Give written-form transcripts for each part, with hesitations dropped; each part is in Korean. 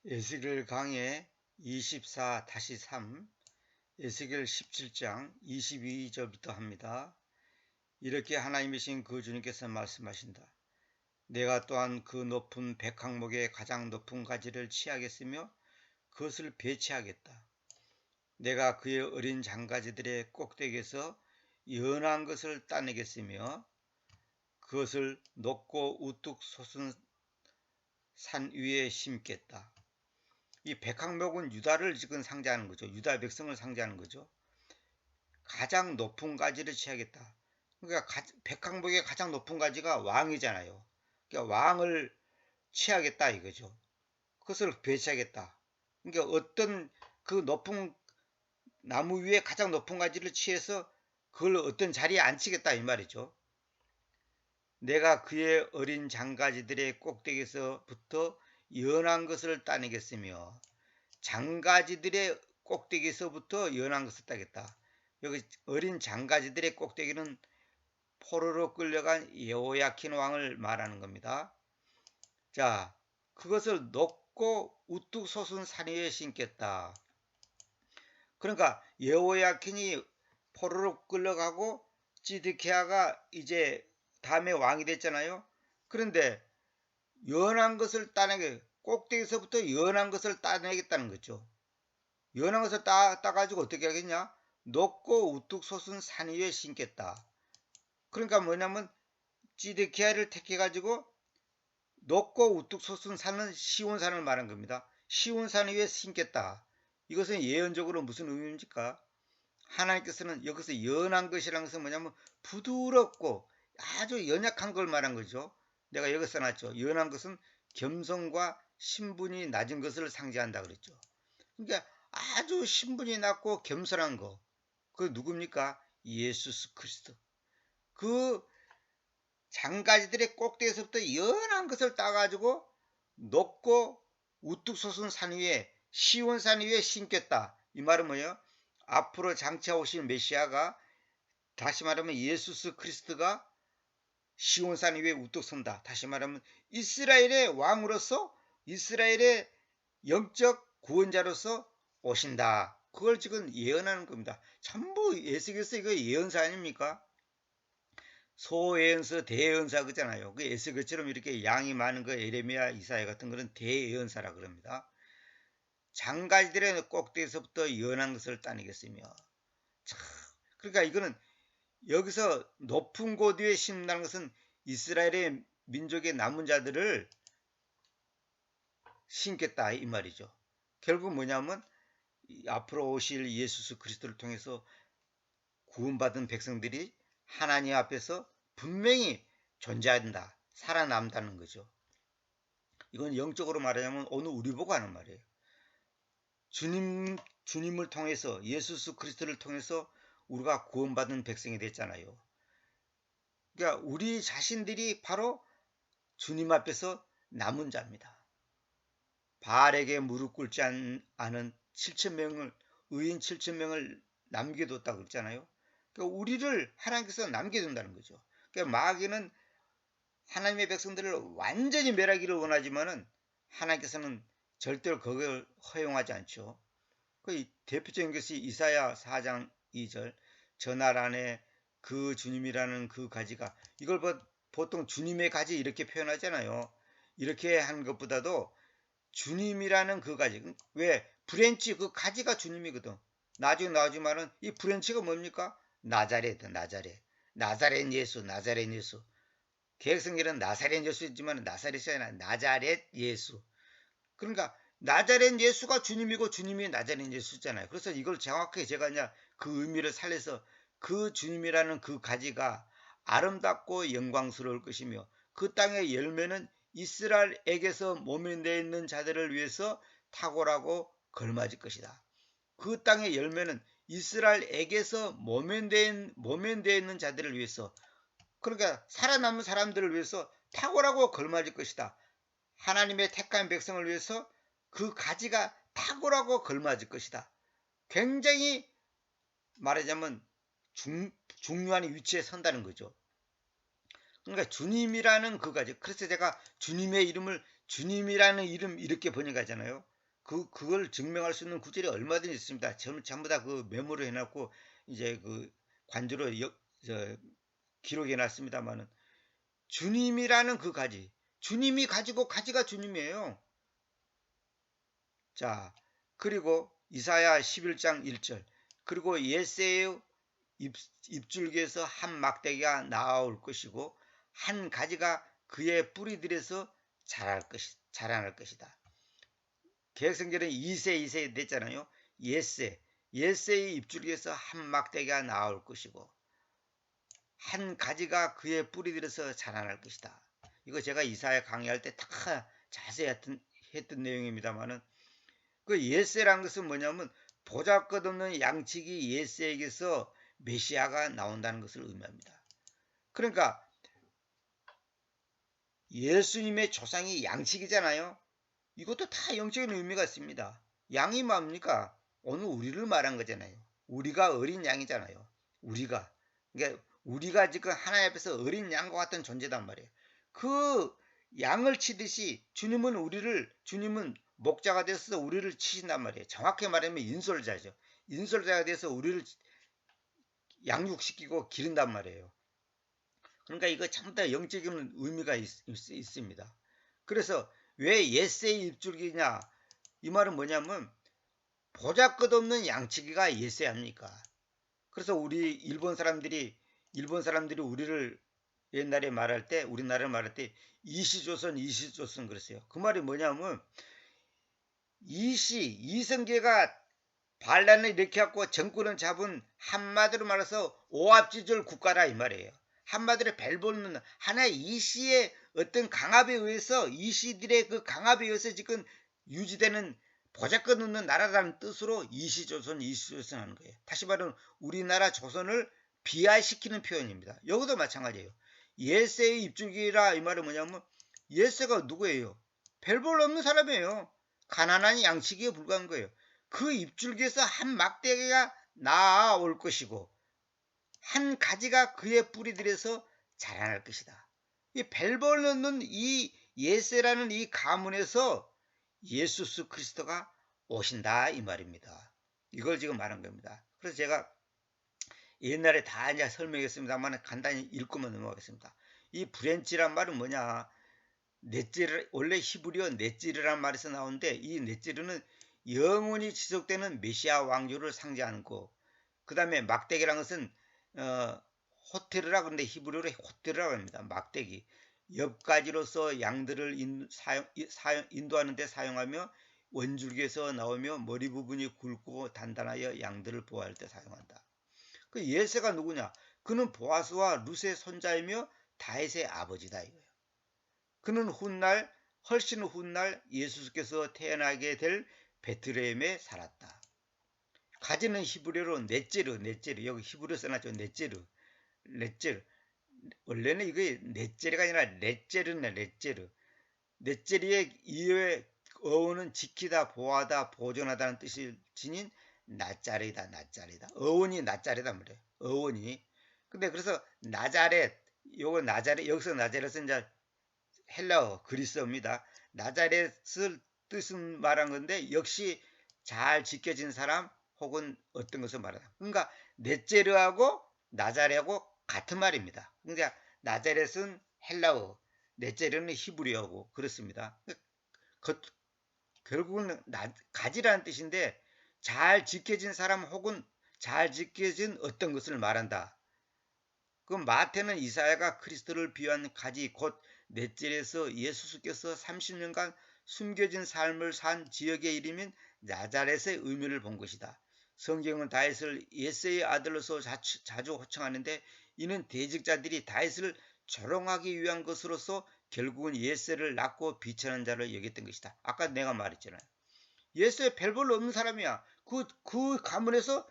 에스겔 강해 24-3 에스겔 17장 22절부터 합니다. 이렇게 하나님이신 그 주님께서 말씀하신다. 내가 또한 그 높은 백항목의 가장 높은 가지를 취하겠으며 그것을 배치하겠다. 내가 그의 어린 장가지들의 꼭대기에서 연한 것을 따내겠으며 그것을 높고 우뚝 솟은 산 위에 심겠다. 이 백항목은 유다를 지금 상징하는 거죠. 유다 백성을 상징하는 거죠. 가장 높은 가지를 취하겠다. 그러니까 백항목의 가장 높은 가지가 왕이잖아요. 그러니까 왕을 취하겠다 이거죠. 그것을 배치하겠다. 그러니까 어떤 그 높은 나무 위에 가장 높은 가지를 취해서 그걸 어떤 자리에 앉히겠다 이 말이죠. 내가 그의 어린 장가지들의 꼭대기에서부터 연한 것을 따내겠으며 장가지들의 꼭대기에서부터 연한 것을 따겠다. 여기 어린 장가지들의 꼭대기는 포로로 끌려간 여호야킨 왕을 말하는 겁니다. 자, 그것을 높고 우뚝 솟은 산 위에 심겠다. 그러니까 여호야킨이 포로로 끌려가고 지드키야가 이제 다음에 왕이 됐잖아요. 그런데 연한 것을 따내게 꼭대기에서부터 연한 것을 따내겠다는 거죠. 연한 것을 따가지고 어떻게 하겠냐? 높고 우뚝 솟은 산 위에 심겠다. 그러니까 뭐냐면 지드키야를 택해가지고 높고 우뚝 솟은 산은 시온산을 말한 겁니다. 시온산 위에 심겠다. 이것은 예언적으로 무슨 의미입니까? 하나님께서는 여기서 연한 것이라는 것은 뭐냐면 부드럽고 아주 연약한 걸 말한 거죠. 내가 여기 써놨죠. 연한 것은 겸손과 신분이 낮은 것을 상징한다 그랬죠. 그러니까 아주 신분이 낮고 겸손한 거. 그 누굽니까? 예수 그리스도. 그 장가지들의 꼭대기에서부터 연한 것을 따가지고 높고 우뚝 솟은 산 위에 시온산 위에 심겠다. 이 말은 뭐예요? 앞으로 장차 오실 메시아가 다시 말하면 예수 그리스도가 시온산 위에 우뚝 선다. 다시 말하면 이스라엘의 왕으로서 이스라엘의 영적 구원자로서 오신다. 그걸 지금 예언하는 겁니다. 전부 에스겔서 이거 예언사 아닙니까? 소예언서, 대예언사 그잖아요. 그 에스겔처럼 이렇게 양이 많은 거 에레미야, 이사야 같은 거는 대예언사라 그럽니다. 장가지들의 꼭대기에서부터 연한 것을 따내겠으며. 그러니까 이거는 여기서 높은 곳 위에 심는다는 것은 이스라엘의 민족의 남은 자들을 심겠다 이 말이죠. 결국 뭐냐면 앞으로 오실 예수 그리스도를 통해서 구원받은 백성들이 하나님 앞에서 분명히 존재한다, 살아남다는 거죠. 이건 영적으로 말하자면 오늘 우리 보고 하는 말이에요. 주님을 통해서 예수 그리스도를 통해서 우리가 구원받은 백성이 됐잖아요. 그러니까 우리 자신들이 바로 주님 앞에서 남은 자입니다. 바알에게 무릎 꿇지 않은 7,000명을 의인 7,000명을 남겨뒀다고 그랬잖아요. 그러니까 우리를 하나님께서 남겨둔다는 거죠. 그러니까 마귀는 하나님의 백성들을 완전히 멸하기를 원하지만은 하나님께서는 절대로 그걸 허용하지 않죠. 그 대표적인 것이 이사야 4장 2절 저 날 안에 그 주님이라는 그 가지가 이걸 보통 주님의 가지 이렇게 표현하잖아요. 이렇게 하는 것보다도 주님이라는 그 가지. 왜? 브랜치 그 가지가 주님이거든. 나중에 나오지만은 이 브랜치가 뭡니까? 나자렛. 나자렛 예수. 개혁성경은 나사렛 예수지만 나사렛이 아니라 나자렛 예수. 그러니까 나자렛 예수가 주님이고 주님이 나자렛 예수잖아요. 그래서 이걸 정확하게 제가 그냥 그 의미를 살려서 그 주님이라는 그 가지가 아름답고 영광스러울 것이며 그 땅의 열매는 이스라엘에게서 모면되어 있는 자들을 위해서 탁월하고 걸맞을 것이다. 그 땅의 열매는 이스라엘에게서 모면되어 있는 자들을 위해서 그러니까 살아남은 사람들을 위해서 탁월하고 걸맞을 것이다. 하나님의 택한 백성을 위해서 그 가지가 탁월하고 걸맞을 것이다. 굉장히 말하자면 중요한 위치에 선다는 거죠. 그러니까 주님이라는 그 가지. 그래서 제가 주님의 이름을 주님이라는 이름 이렇게 번역하잖아요. 그걸 증명할 수 있는 구절이 얼마든지 있습니다. 전부 다 그 메모를 해놨고 이제 그 관조로 기록해 놨습니다만은 주님이라는 그 가지, 주님이 가지고 가지가 주님이에요. 자, 그리고 이사야 11장 1절, 그리고 예새의 입줄기에서 한 막대기가 나올 것이고 한 가지가 그의 뿌리들에서 자라날 것이다. 개혁성경은 2세 됐잖아요. 예새의 입줄기에서 한 막대기가 나올 것이고 한 가지가 그의 뿌리들에서 자라날 것이다. 이거 제가 이사야 강의할 때 다 자세히 했던 내용입니다만은 그 예새라는 것은 뭐냐면 보잘것없는 양치기 예새에게서 메시아가 나온다는 것을 의미합니다. 그러니까 예수님의 조상이 양치기잖아요. 이것도 다 영적인 의미가 있습니다. 양이 뭡니까? 오늘 우리를 말한 거잖아요. 우리가 어린 양이잖아요. 그러니까 우리가 지금 하나님 앞에서 어린 양과 같은 존재단 말이에요. 그 양을 치듯이 주님은 목자가 돼서 우리를 치신단 말이에요. 정확히 말하면 인솔자죠. 인솔자가 돼서 우리를 양육시키고 기른단 말이에요. 그러니까 이거 전부 다 영적인 의미가 있습니다. 그래서 왜 예새의 입줄기냐? 이 말은 뭐냐면 보잘것없는 양치기가 예새합니까? 그래서 일본 사람들이 우리를 옛날에 말할 때, 우리나라를 말할 때 이시조선 그랬어요. 그 말이 뭐냐면 이성계가 반란을 일으켜갖고 정권을 잡은 한마디로 말해서 오합지졸 국가라 이 말이에요. 한마디로 벨볼는 하나의 이시의 어떤 강압에 의해서 이시들의 그 강압에 의해서 지금 유지되는 보잘것없는 나라라는 뜻으로 이시조선 하는 거예요. 다시 말하면 우리나라 조선을 비하시키는 표현입니다. 여기도 마찬가지예요. 예새의 입줄기라 이 말은 뭐냐면 예새가 누구예요? 벨볼 없는 사람이에요. 가난한 양치기에 불과한 거예요. 그 입줄기에서 한 막대기가 나올 것이고 한 가지가 그의 뿌리들에서 자라날 것이다. 이 벨볼 없는 이 예새라는 이 가문에서 예수 그리스도가 오신다 이 말입니다. 이걸 지금 말한 겁니다. 그래서 제가 옛날에 다 이제 설명했습니다만 간단히 읽고만 넘어가겠습니다. 이 브렌치란 말은 뭐냐? 원래 히브리어 넷지르란 말에서 나오는데 이 넷지르는 영원히 지속되는 메시아 왕조를 상징하는 거. 그 다음에 막대기라는 것은 호테르라 그러는데 히브리어로 호테르라고 합니다. 막대기. 옆가지로서 양들을 인도하는 데 사용하며 원줄기에서 나오며 머리 부분이 굵고 단단하여 양들을 보호할 때 사용한다. 그 예새가 누구냐? 그는 보아스와 룻의 손자이며 다윗의 아버지다 이거예요. 그는 훨씬 훗날 예수께서 태어나게 될 베들레헴에 살았다. 가지는 히브리어로 넷제르 여기 히브리어 써놨죠. 넷제르 원래는 이게 넷제르가 아니라 넷제르의 이외 어원은 지키다, 보호하다, 보존하다는 뜻을 지닌 나짜리다. 어원이 나짜리다 말이에요. 어원이. 근데 그래서 여기서 나자렛은 이제 헬라어 그리스어입니다. 나자렛을 뜻은 말한 건데 역시 잘 지켜진 사람 혹은 어떤 것을 말하다. 그러니까 넷제르하고 나자렛하고 같은 말입니다. 그러니까 나자렛은 헬라어, 넷제르는 히브리어고 그렇습니다. 결국은 가지라는 뜻인데 잘 지켜진 사람 혹은 잘 지켜진 어떤 것을 말한다. 그 마태는 이사야가 그리스도를 비유한 가지 곧 넷젤에서 예수께서 30년간 숨겨진 삶을 산 지역의 이름인 나자렛의 의미를 본 것이다. 성경은 다윗을 예새의 아들로서 자주 호칭하는데 이는 대직자들이 다윗을 조롱하기 위한 것으로서 결국은 예새를 낳고 비천한 자를 여겼던 것이다. 아까 내가 말했잖아요. 예새 별볼로 없는 사람이야. 그 가문에서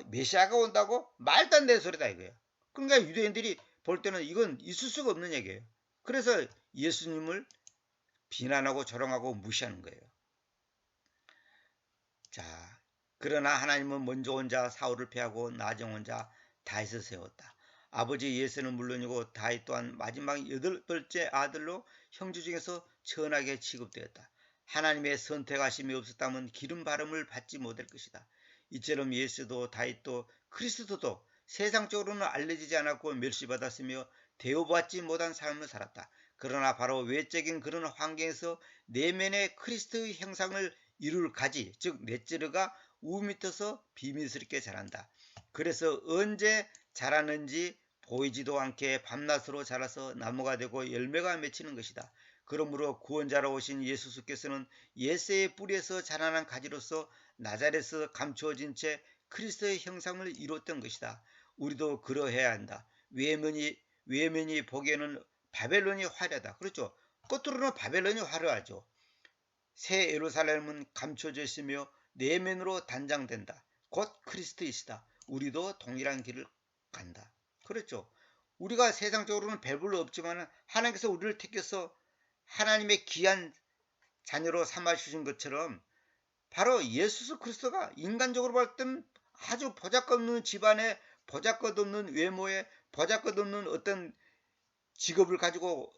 메시아가 온다고 말도 안 되는 소리다 이거예요. 그러니까 유대인들이 볼 때는 이건 있을 수가 없는 얘기예요. 그래서 예수님을 비난하고 조롱하고 무시하는 거예요. 자, 그러나 하나님은 먼저 온 자 사울을 패하고 나중 온 자 다윗을 세웠다. 아버지 예세는 물론이고 다윗 또한 마지막 8번째 아들로 형제 중에서 천하게 취급되었다. 하나님의 선택하심이 없었다면 기름 바름을 받지 못할 것이다. 이처럼 예수도 다윗도 그리스도도 세상적으로는 알려지지 않았고 멸시받았으며 대우받지 못한 삶을 살았다. 그러나 바로 외적인 그런 환경에서 내면의 그리스도의 형상을 이룰 가지, 즉 넷째르가 우 밑에서 비밀스럽게 자란다. 그래서 언제 자라는지 보이지도 않게 밤낮으로 자라서 나무가 되고 열매가 맺히는 것이다. 그러므로 구원자로 오신 예수께서는 예세의 뿌리에서 자라난 가지로서 나자렛에서 감추어진 채 그리스도의 형상을 이뤘던 것이다. 우리도 그러해야 한다. 외면이 보기에는 바벨론이 화려하다. 그렇죠. 겉으로는 바벨론이 화려하죠. 새 예루살렘은 감춰져 있으며 내면으로 단장된다. 곧 그리스도이시다. 우리도 동일한 길을 간다. 그렇죠. 우리가 세상적으로는 별볼로 없지만 하나님께서 우리를 택해서 하나님의 귀한 자녀로 삼아주신 것처럼 바로 예수 그리스도가 인간적으로 볼 때는 아주 보잘것없는 집안에 보잘것없는 외모에 보잘것없는 어떤 직업을 가지고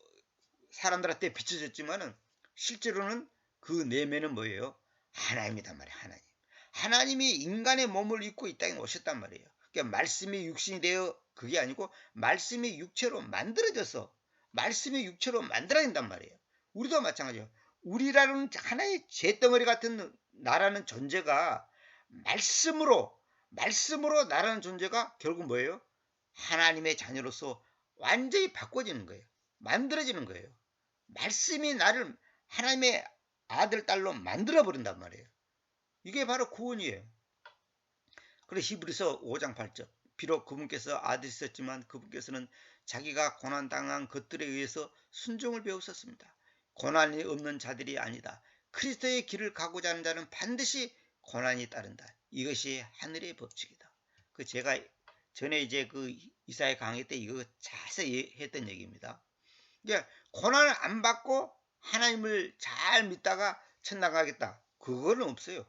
사람들한테 비춰졌지만은 실제로는 그 내면은 뭐예요? 하나님이단 말이에요. 하나님이 인간의 몸을 입고 이 땅에 오셨단 말이에요. 그러니까 말씀이 육신이 되어 그게 아니고 말씀이 육체로 만들어져서 말씀이 육체로 만들어진단 말이에요. 우리도 마찬가지예요. 우리라는 하나의 잿덩어리 같은 나라는 존재가 말씀으로 나라는 존재가 결국 뭐예요? 하나님의 자녀로서 완전히 바꿔지는 거예요. 만들어지는 거예요. 말씀이 나를 하나님의 아들, 딸로 만들어버린단 말이에요. 이게 바로 구원이에요. 그래서 히브리서 5장 8절. 비록 그분께서 아들이 있었지만 그분께서는 자기가 고난당한 것들에 의해서 순종을 배우셨습니다. 고난이 없는 자들이 아니다. 그리스도의 길을 가고자 하는 자는 반드시 고난이 따른다. 이것이 하늘의 법칙이다. 제가 전에 이제 그 이사야 강의 때 이거 자세히 했던 얘기입니다. 그러니까 고난을 안 받고 하나님을 잘 믿다가 천당 가겠다. 그거는 없어요.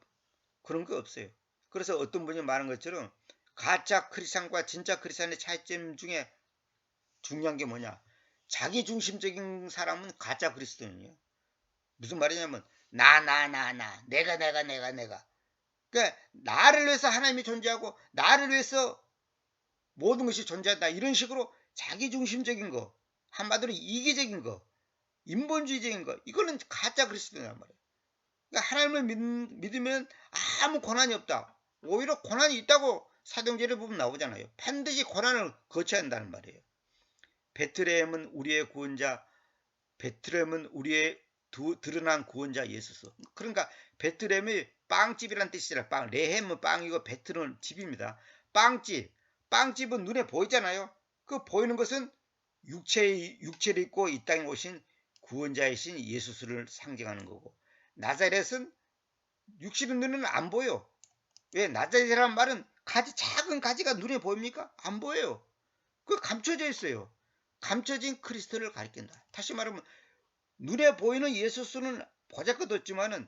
그런 거 없어요. 그래서 어떤 분이 말한 것처럼 가짜 크리스찬과 진짜 크리스찬의 차이점 중에 중요한 게 뭐냐? 자기 중심적인 사람은 가짜 그리스도는요. 무슨 말이냐면 내가. 그러니까 나를 위해서 하나님이 존재하고 나를 위해서 모든 것이 존재한다. 이런 식으로 자기 중심적인 거, 한마디로 이기적인 거, 인본주의적인 거, 이거는 가짜 그리스도란 말이에요. 그러니까 하나님을 믿으면 아무 고난이 없다. 오히려 고난이 있다고 사도행전에 보면 나오잖아요. 반드시 고난을 거쳐야 한다는 말이에요. 베틀레헴은 우리의 구원자, 베틀레헴은 우리의 드러난 구원자 예수스. 그러니까 베틀레헴이 빵집이란 뜻이라 빵. 레헴은 빵이고 베틀은 집입니다. 빵집은 눈에 보이잖아요. 그 보이는 것은 육체를 입고 이 땅에 오신 구원자이신 예수스를 상징하는 거고, 나자렛은 육신의 눈에는 안 보여. 왜? 나자렛이라는 말은 작은 가지가 눈에 보입니까? 안 보여요. 그 감춰져 있어요. 감춰진 그리스도를 가리킨다. 다시 말하면 눈에 보이는 예수스는 보잘것없지만은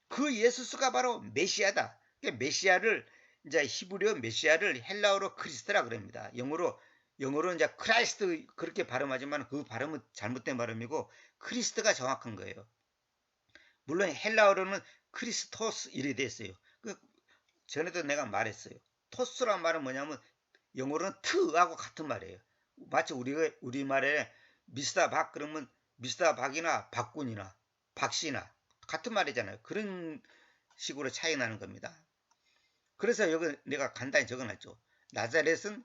그 예수스가 바로 메시아다. 그러니까 메시아를 이제 히브리어 메시아를 헬라어로 크리스트라 그럽니다. 영어로 이제 크라이스트 그렇게 발음하지만 그 발음은 잘못된 발음이고 크리스트가 정확한 거예요. 물론 헬라어로는 크리스토스 이래 됐어요. 전에도 내가 말했어요. 토스란 말은 뭐냐면 영어로는 트하고 같은 말이에요. 마치 우리말에 미스터 박 그러면 미스터 박이나 박군이나 박씨나 같은 말이잖아요. 그런 식으로 차이 나는 겁니다. 그래서 여기 내가 간단히 적어놨죠. 나자렛은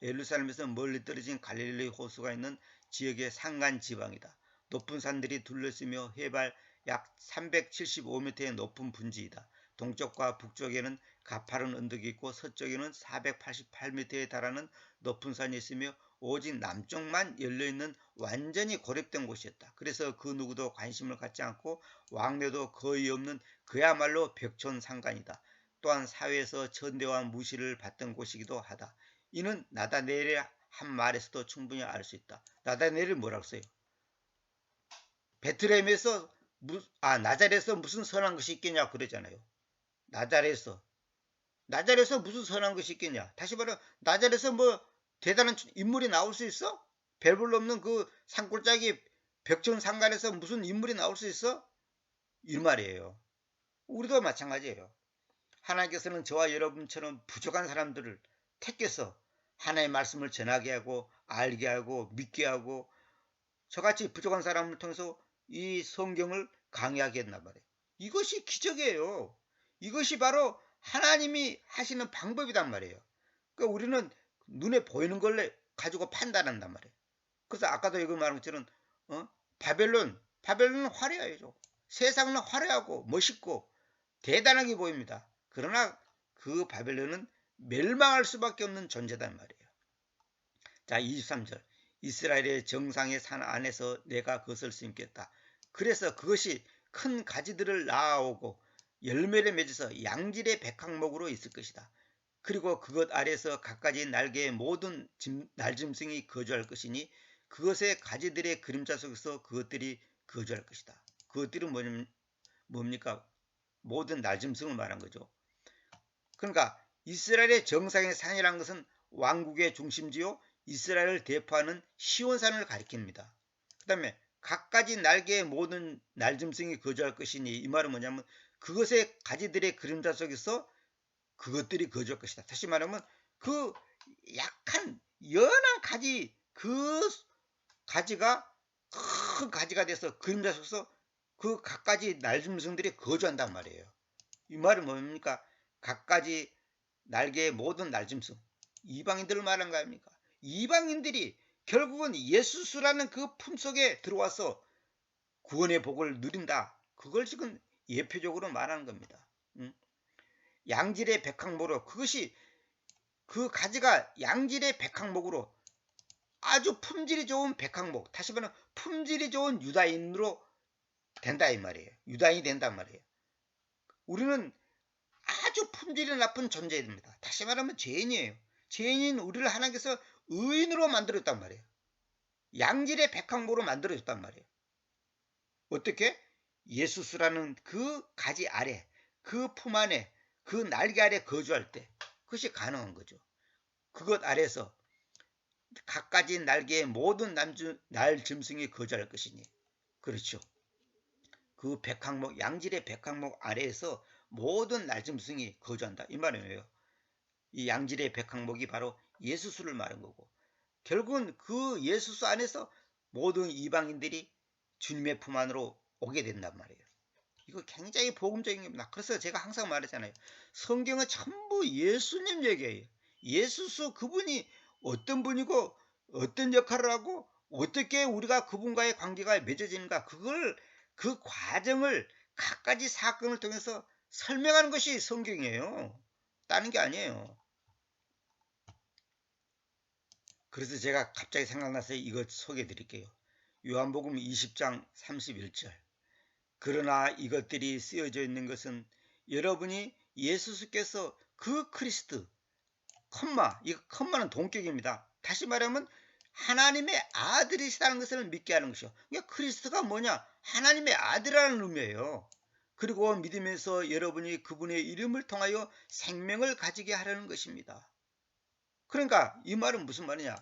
예루살렘에서 멀리 떨어진 갈릴리 호수가 있는 지역의 산간 지방이다. 높은 산들이 둘러쓰며 해발 약 375m의 높은 분지이다. 동쪽과 북쪽에는 가파른 언덕이 있고 서쪽에는 488m에 달하는 높은 산이 있으며 오직 남쪽만 열려있는 완전히 고립된 곳이었다. 그래서 그 누구도 관심을 갖지 않고 왕래도 거의 없는 그야말로 벽촌산간이다. 또한 사회에서 천대와 무시를 받던 곳이기도 하다. 이는 나다네엘의 한 말에서도 충분히 알 수 있다. 나다네엘이 뭐라고 써요? 베틀레헴에서 나자렛에서 무슨 선한 것이 있겠냐 그러잖아요. 나자렛에서 무슨 선한 것이 있겠냐. 다시 말해 나자렛에서 뭐 대단한 인물이 나올 수 있어? 별볼로 없는 그 산골짜기 벽천상간에서 무슨 인물이 나올 수 있어? 이 말이에요. 우리도 마찬가지예요. 하나님께서는 저와 여러분처럼 부족한 사람들을 택해서 하나님의 말씀을 전하게 하고 알게 하고 믿게 하고 저같이 부족한 사람을 통해서 이 성경을 강의하게 했단 말이에요. 이것이 기적이에요. 이것이 바로 하나님이 하시는 방법이란 말이에요. 그러니까 우리는 눈에 보이는 걸 가지고 판단한단 말이에요. 그래서 아까도 이거 말한 것처럼 바벨론은 화려해요. 세상은 화려하고 멋있고 대단하게 보입니다. 그러나 그 바벨론은 멸망할 수밖에 없는 존재단 말이에요. 자, 23절. 이스라엘의 정상의 산 안에서 내가 그것을 심겠다. 그래서 그것이 큰 가지들을 낳아오고 열매를 맺어서 양질의 백항목으로 있을 것이다. 그리고 그것 아래서 갖가지 날개의 모든 날짐승이 거주할 것이니 그것의 가지들의 그림자 속에서 그것들이 거주할 것이다. 그것들은 뭡니까? 모든 날짐승을 말한 거죠. 그러니까 이스라엘의 정상의 산이라는 것은 왕국의 중심지요 이스라엘을 대표하는 시온산을 가리킵니다. 그 다음에 갖가지 날개의 모든 날짐승이 거주할 것이니 이 말은 뭐냐면 그것의 가지들의 그림자 속에서 그것들이 거주할 것이다. 다시 말하면 그 약한 연한 가지 그 가지가 큰 가지가 돼서 그림자 속에서 그 갖가지 날짐승들이 거주한단 말이에요. 이 말은 뭡니까? 갖가지 날개의 모든 날짐승 이방인들을 말한 거 아닙니까? 이방인들이 결국은 예수수라는 그 품속에 들어와서 구원의 복을 누린다. 그걸 지금 예표적으로 말하는 겁니다. 양질의 백항목으로 그것이 그 가지가 양질의 백항목으로 아주 품질이 좋은 백항목 다시 말하면 품질이 좋은 유다인으로 된다 이 말이에요. 유다인이 된단 말이에요. 우리는 아주 품질이 나쁜 존재입니다. 다시 말하면 죄인이에요. 죄인인 우리를 하나님께서 의인으로 만들었단 말이에요. 양질의 백항목으로 만들어줬단 말이에요. 어떻게? 예수수라는 그 가지 아래 그 품 안에 그 날개 아래 거주할 때 그것이 가능한 거죠. 그것 아래서 갖가지 날개의 모든 날짐승이 거주할 것이니 그렇죠. 그 백항목 양질의 백항목 아래에서 모든 날짐승이 거주한다 이 말이에요. 이 양질의 백항목이 바로 예수수를 말한 거고 결국은 그 예수수 안에서 모든 이방인들이 주님의 품 안으로 오게 된단 말이에요. 이거 굉장히 복음적인 겁니다. 그래서 제가 항상 말했잖아요. 성경은 전부 예수님 얘기예요. 예수수 그분이 어떤 분이고 어떤 역할을 하고 어떻게 우리가 그분과의 관계가 맺어지는가 그 과정을 갖가지 사건을 통해서 설명하는 것이 성경이에요. 다른 게 아니에요. 그래서 제가 갑자기 생각나서 이것 소개해 드릴게요. 요한복음 20장 31절. 그러나 이것들이 쓰여져 있는 것은 여러분이 예수께서 그 그리스도 이 컴마는 동격입니다. 다시 말하면 하나님의 아들이시라는 것을 믿게 하는 것이요. 그러니까 그리스도가 뭐냐? 하나님의 아들이라는 의미예요. 그리고 믿으면서 여러분이 그분의 이름을 통하여 생명을 가지게 하려는 것입니다. 그러니까 이 말은 무슨 말이냐?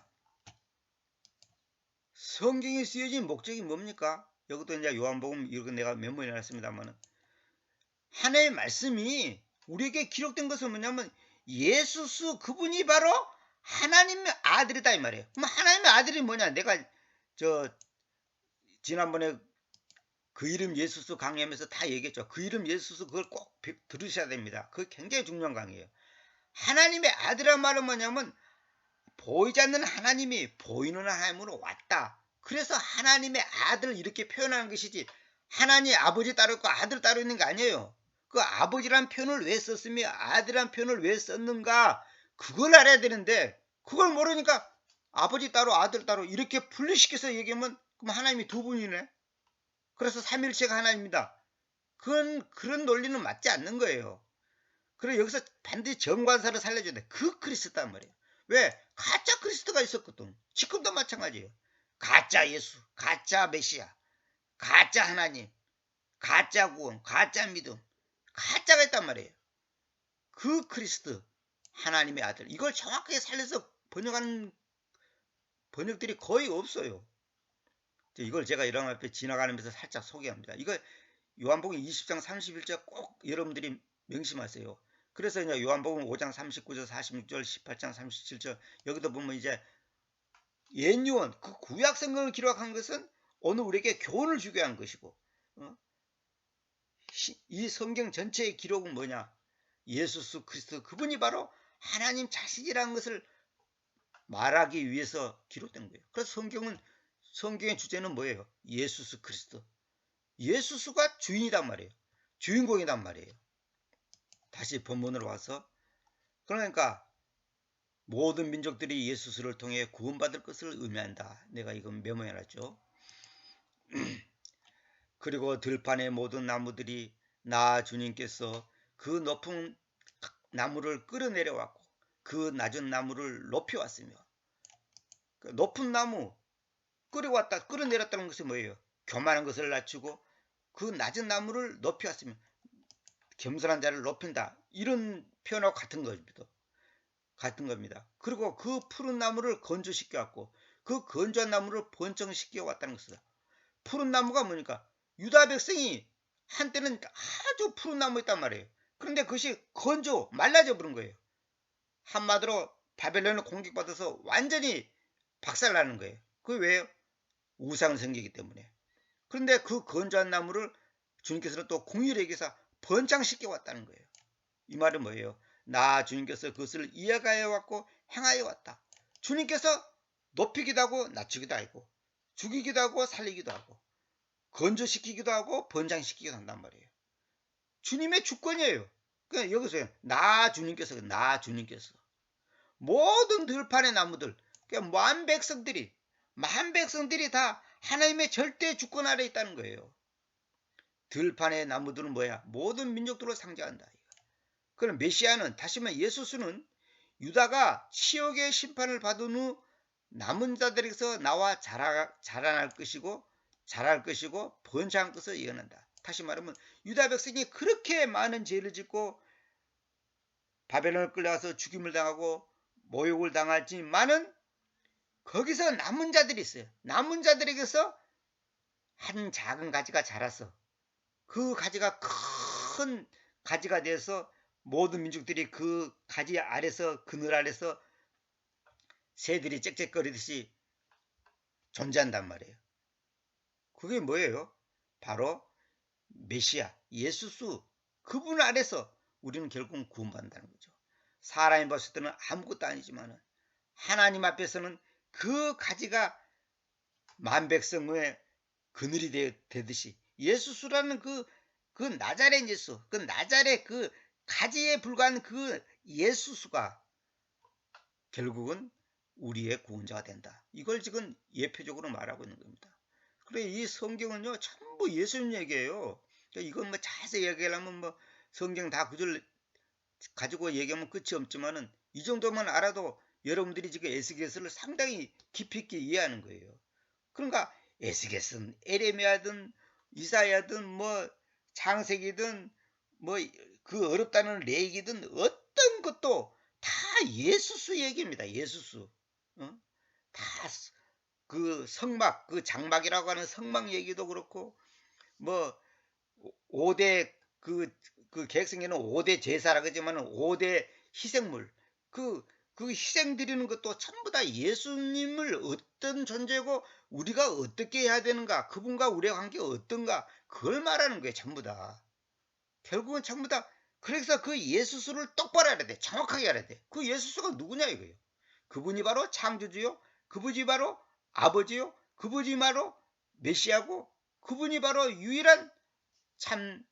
성경이 쓰여진 목적이 뭡니까? 여기도 이제 요한복음 이렇게 내가 몇 번이나 했습니다만 하나님의 말씀이 우리에게 기록된 것은 뭐냐면 예수스 그분이 바로 하나님의 아들이다 이 말이에요. 그럼 하나님의 아들이 뭐냐? 내가 지난번에 그 이름 예수스 강의하면서 다 얘기했죠. 그 이름 예수스 그걸 꼭 들으셔야 됩니다. 그게 굉장히 중요한 강의예요. 하나님의 아들이란 말은 뭐냐면 보이지 않는 하나님이 보이는 하나님으로 왔다. 그래서 하나님의 아들 이렇게 표현하는 것이지 하나님 아버지 따로 있고 아들 따로 있는 게 아니에요. 그 아버지란 표현을 왜 썼으며 아들이란 표현을 왜 썼는가 그걸 알아야 되는데 그걸 모르니까 아버지 따로 아들 따로 이렇게 분리시켜서 얘기하면 그럼 하나님이 두 분이네. 그래서 삼일체가 하나님입니다. 그런 논리는 맞지 않는 거예요. 그래서 여기서 반드시 정관사를 살려줘야 돼. 그 그리스도란 말이에요. 왜? 가짜 그리스도가 있었거든. 지금도 마찬가지예요. 가짜 예수, 가짜 메시아, 가짜 하나님, 가짜 구원, 가짜 믿음, 가짜가 있단 말이에요. 그 그리스도, 하나님의 아들. 이걸 정확하게 살려서 번역하는 번역들이 거의 없어요. 이걸 제가 여러분 앞에 지나가면서 살짝 소개합니다. 이거 요한복음 20장 31절 꼭 여러분들이 명심하세요. 그래서 이제 요한복음 5장 39절 46절 18장 37절 여기도 보면 이제 옛유언 그 구약 성경을 기록한 것은 오늘 우리에게 교훈을 주게 한 것이고 이 성경 전체의 기록은 뭐냐? 예수 그리스도 그분이 바로 하나님 자신이라는 것을 말하기 위해서 기록된 거예요. 그래서 성경의 주제는 뭐예요? 예수 그리스도. 예수가 주인이단 말이에요. 주인공이단 말이에요. 다시 본문으로 와서 그러니까 모든 민족들이 예수를 통해 구원받을 것을 의미한다. 내가 이건 메모해놨죠. 그리고 들판의 모든 나무들이 나 주님께서 그 높은 나무를 끌어내려왔고 그 낮은 나무를 높여왔으며 그 높은 나무 끌어내렸다는 것이 뭐예요? 교만한 것을 낮추고 그 낮은 나무를 높여왔으며 겸손한 자를 높인다. 이런 표현하고 같은 겁니다. 그리고 그 푸른 나무를 건조시켜 왔고 그 건조한 나무를 번성시켜 왔다는 것이다. 푸른 나무가 뭐니까 유다 백성이 한때는 아주 푸른 나무였단 말이에요. 그런데 그것이 말라져 버린 거예요. 한마디로 바벨론을 공격받아서 완전히 박살나는 거예요. 그게 왜요? 우상 생기기 때문에. 그런데 그 건조한 나무를 주님께서는 또 공의를 여기서 번창시켜 왔다는 거예요. 이 말은 뭐예요? 나 주님께서 그것을 이어가여 왔고 행하여 왔다. 주님께서 높이기도 하고 낮추기도 하고 죽이기도 하고 살리기도 하고 건조시키기도 하고 번창시키기도 한단 말이에요. 주님의 주권이에요. 그러니까 여기서 나 주님께서 모든 들판의 나무들 그러니까 만 백성들이 다 하나님의 절대 주권 아래 있다는 거예요. 들판의 나무들은 뭐야? 모든 민족들을 상징한다. 그럼 메시아는 다시 말해 예수는 유다가 치욕의 심판을 받은 후 남은 자들에게서 나와 자랄 것이고 번창할 것을 예언한다. 다시 말하면 유다 백성이 그렇게 많은 죄를 짓고 바벨론을 끌려가서 죽임을 당하고 모욕을 당하지만은 거기서 남은 자들이 있어요. 남은 자들에게서 한 작은 가지가 자라서 그 가지가 큰 가지가 돼서 모든 민족들이 그 가지 아래서 그늘 아래서 새들이 짹짹거리듯이 존재한단 말이에요. 그게 뭐예요? 바로 메시아, 예수수 그분 아래서 우리는 결국은 구원받는다는 거죠. 사람이 봤을 때는 아무것도 아니지만 하나님 앞에서는 그 가지가 만백성의 그늘이 되듯이 예수수라는 그 나자렛 예수, 그 나자렛 그 가지에 불과한 그 예수수가 결국은 우리의 구원자가 된다. 이걸 지금 예표적으로 말하고 있는 겁니다. 그래 이 성경은요 전부 예수님 얘기예요. 그러니까 이건 뭐 자세히 얘기하려면 뭐 성경 다 구절 가지고 얘기하면 끝이 없지만은 이 정도만 알아도 여러분들이 지금 에스겔서를 상당히 깊이 있게 이해하는 거예요. 그러니까 에스겔서는 에레미야든 이사야든 뭐 창세기든 뭐 그 어렵다는 레이기든 어떤 것도 다 예수수 얘기입니다. 예수수. 다 그 성막, 그 장막이라고 하는 성막 얘기도 그렇고 뭐 5대 그 계획성에는 5대 제사라 그러지만 5대 희생물 그 희생 드리는 것도 전부 다 예수님을 어떤 존재고 우리가 어떻게 해야 되는가 그분과 우리의 관계가 어떤가 그걸 말하는 거예요. 전부 다 결국은 전부 다 그래서 그 예수수를 똑바로 알아야 돼. 정확하게 알아야 돼. 그 예수수가 누구냐 이거예요. 그분이 바로 창조주요. 그분이 바로 아버지요. 그분이 바로 메시아고 그분이 바로 유일한 참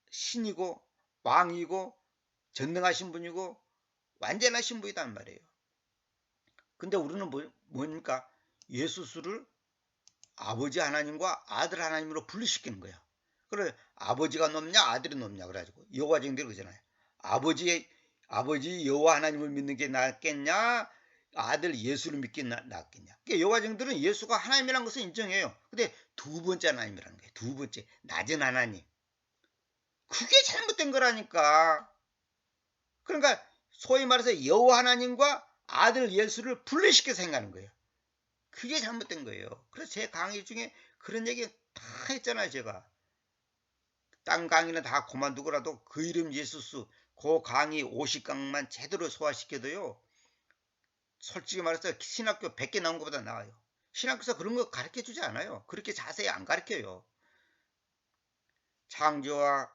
신이고 왕이고 전능하신 분이고 완전하신 분이란 말이에요. 근데 우리는 뭡니까? 예수수를 아버지 하나님과 아들 하나님으로 분리시키는 거야. 그래 아버지가 높냐 아들이 높냐 그래가지고 여호와쟁이들 그러잖아요. 아버지 여호와 하나님을 믿는 게 낫겠냐 아들 예수를 믿기 낫겠냐. 그러니까 여호와쟁이들은 예수가 하나님이라는 것을 인정해요. 근데 두 번째 하나님이라는 거예요. 두 번째 낮은 하나님. 그게 잘못된 거라니까. 그러니까 소위 말해서 여호와 하나님과 아들 예수를 분리시켜서 행하는 거예요. 그게 잘못된 거예요. 그래서 제 강의 중에 그런 얘기 다 했잖아요. 제가 딴 강의는 다 그만두고라도 그 이름 예수스 그 강의 50강만 제대로 소화시켜도요, 솔직히 말해서 신학교 100개 나온 것보다 나아요. 신학교에서 그런 거 가르쳐 주지 않아요. 그렇게 자세히 안 가르쳐요. 창조와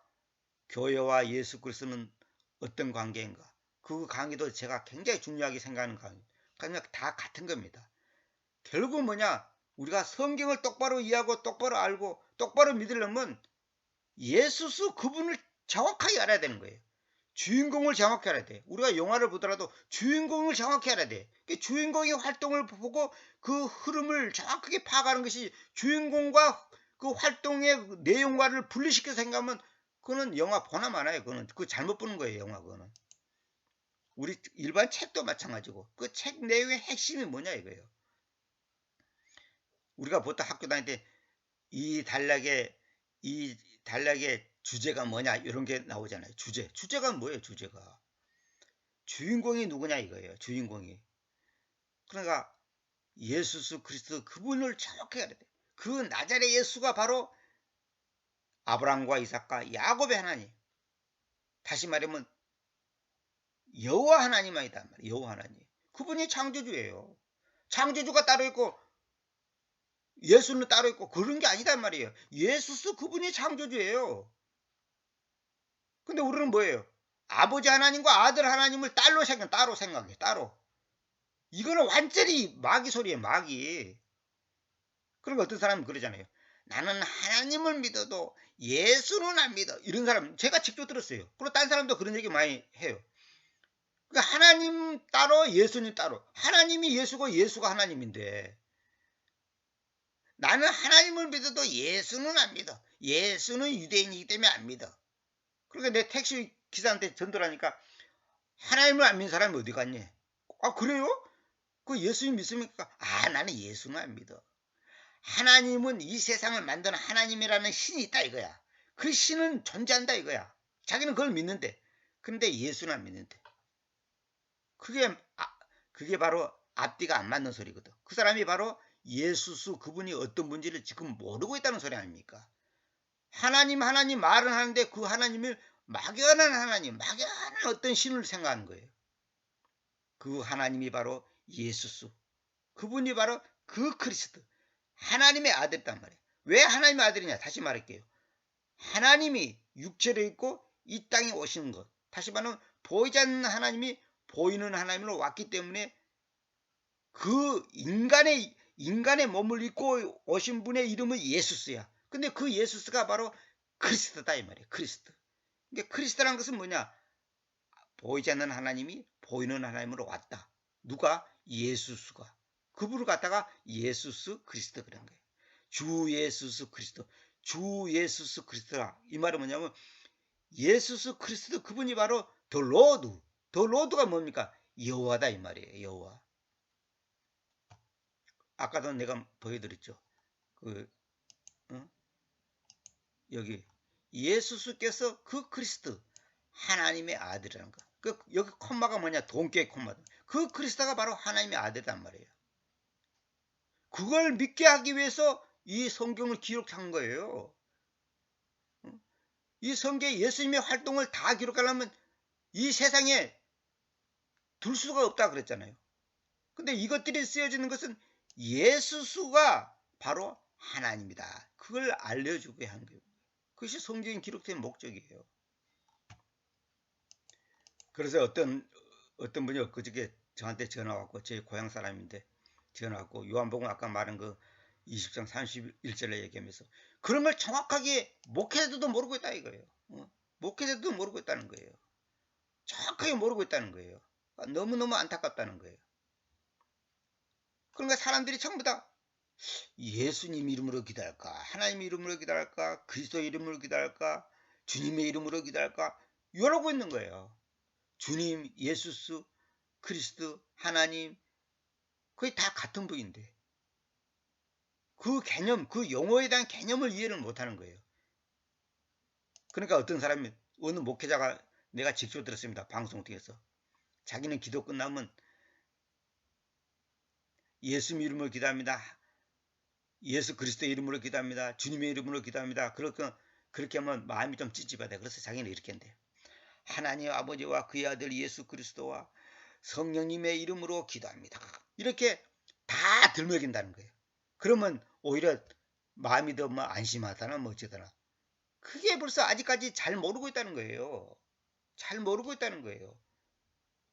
교회와 예수 그리스도는 어떤 관계인가, 그 강의도 제가 굉장히 중요하게 생각하는 강의. 그냥 다 같은 겁니다. 결국 뭐냐, 우리가 성경을 똑바로 이해하고 똑바로 알고 똑바로 믿으려면 예수스 그분을 정확하게 알아야 되는 거예요. 주인공을 정확히 알아야 돼. 우리가 영화를 보더라도 주인공을 정확히 알아야 돼. 주인공의 활동을 보고 그 흐름을 정확하게 파악하는 것이, 주인공과 그 활동의 내용과를 분리시켜서 생각하면 그거는 영화 보나 마나요. 그거는 그 잘못 보는 거예요. 영화 그거는. 우리 일반 책도 마찬가지고 그 책 내용의 핵심이 뭐냐 이거예요. 우리가 보통 학교 다닐 때 이 단락의 주제가 뭐냐 이런 게 나오잖아요. 주제가 뭐예요? 주제가 주인공이 누구냐 이거예요. 주인공이. 그러니까 예수 그리스도 그분을 정확히 알아야 돼. 그 나자렛 예수가 바로 아브라함과 이삭과 야곱의 하나님, 다시 말하면 여호와 하나님 아니다 말이에요. 여호와 하나님. 그분이 창조주예요. 창조주가 따로 있고 예수는 따로 있고 그런 게 아니다 말이에요. 예수스 그분이 창조주예요. 근데 우리는 뭐예요? 아버지 하나님과 아들 하나님을 따로 생각해. 따로. 이거는 완전히 마귀 소리예요. 마귀. 그러니까 어떤 사람은 그러잖아요. 나는 하나님을 믿어도 예수는 안 믿어. 이런 사람 제가 직접 들었어요. 그리고 딴 사람도 그런 얘기 많이 해요. 그러니까 하나님 따로 예수님 따로. 하나님이 예수고 예수가 하나님인데 나는 하나님을 믿어도 예수는 안 믿어. 예수는 유대인이기 때문에 안 믿어. 그러니까 내 택시 기사한테 전도를 하니까 하나님을 안 믿는 사람이 어디 갔니? 아 그래요? 그 예수님 믿습니까? 아 나는 예수는 안 믿어. 하나님은 이 세상을 만든 하나님이라는 신이 있다 이거야. 그 신은 존재한다 이거야. 자기는 그걸 믿는데. 근데 예수는 안 믿는데. 그게 바로 앞뒤가 안 맞는 소리거든. 그 사람이 바로 예수스 그분이 어떤 분인지를 지금 모르고 있다는 소리 아닙니까? 하나님 말은 하는데 그 하나님을 막연한 하나님, 막연한 어떤 신을 생각하는 거예요. 그 하나님이 바로 예수스. 그분이 바로 그 그리스도. 하나님의 아들이란 말이에요. 왜 하나님의 아들이냐? 다시 말할게요. 하나님이 육체로 있고 이 땅에 오시는 것. 다시 말하면 보이지 않는 하나님이 보이는 하나님으로 왔기 때문에 그 인간의 몸을 입고 오신 분의 이름은 예수스야. 근데 그 예수스가 바로 그리스도다 이 말이에요. 그리스도. 근데 그리스도라는 것은 뭐냐? 보이지 않는 하나님이 보이는 하나님으로 왔다. 누가? 예수스가. 그분을 갖다가 예수스 그리스도 그런 거예요. 주 예수스 그리스도. 주 예수스 그리스도라. 이 말은 뭐냐면 예수스 그리스도 그분이 바로 더 로드. 더 로드가 뭡니까? 여호와다 이 말이에요. 여호와. 아까도 내가 보여드렸죠. 그 여기 예수스께서 그 그리스도 하나님의 아들이라는 거. 여기 콤마가 뭐냐? 동격의 콤마. 그 그리스도가 바로 하나님의 아들이란 말이에요. 그걸 믿게 하기 위해서 이 성경을 기록한 거예요. 이 성경에 예수님의 활동을 다 기록하려면 이 세상에 둘 수가 없다 그랬잖아요. 근데 이것들이 쓰여지는 것은 예수수가 바로 하나님이다. 그걸 알려주게 한 거예요. 그것이 성경에 기록된 목적이에요. 그래서 어떤 분이 엊그저께 저한테 전화 왔고, 제 고향 사람인데 전화 왔고, 요한복음 아까 말한 그 20장 31절에 얘기하면서 그런 걸 정확하게 목회자도 모르고 있다 이거예요. 목회자도 모르고 있다는 거예요. 정확하게 모르고 있다는 거예요. 너무너무 안타깝다는 거예요. 그러니까 사람들이 전부 다 예수님 이름으로 기도할까, 하나님 이름으로 기도할까, 그리스도 이름으로 기도할까, 주님의 이름으로 기도할까 이러고 있는 거예요. 주님, 예수스, 그리스도, 하나님 거의 다 같은 분인데 그 개념, 그 용어에 대한 개념을 이해를 못하는 거예요. 그러니까 어떤 사람이, 어느 목회자가, 내가 직접 들었습니다. 방송 통해서. 자기는 기도 끝나면 예수 이름으로 기도합니다. 예수 그리스도 이름으로 기도합니다. 주님의 이름으로 기도합니다. 그렇게 하면 마음이 좀 찝찝하다. 그래서 자기는 이렇게 한대요. 하나님 아버지와 그의 아들 예수 그리스도와 성령님의 이름으로 기도합니다. 이렇게 다 들먹인다는 거예요. 그러면 오히려 마음이 더 안심하다나 어쩌다나. 그게 벌써 아직까지 잘 모르고 있다는 거예요. 잘 모르고 있다는 거예요.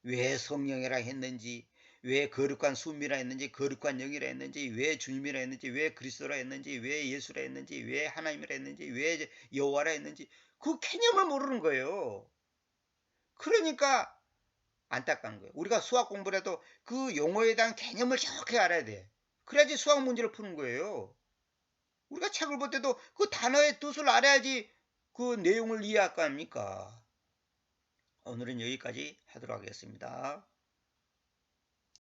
왜 성령이라 했는지, 왜 거룩한 숨이라 했는지, 거룩한 영이라 했는지, 왜 주님이라 했는지, 왜 그리스도라 했는지, 왜 예수라 했는지, 왜 하나님이라 했는지, 왜 여호와라 했는지 그 개념을 모르는 거예요. 그러니까 안타까운 거예요. 우리가 수학 공부를 해도 그 용어에 대한 개념을 정확히 알아야 돼. 그래야지 수학 문제를 푸는 거예요. 우리가 책을 볼 때도 그 단어의 뜻을 알아야지 그 내용을 이해할 거 아닙니까? 오늘은 여기까지 하도록 하겠습니다.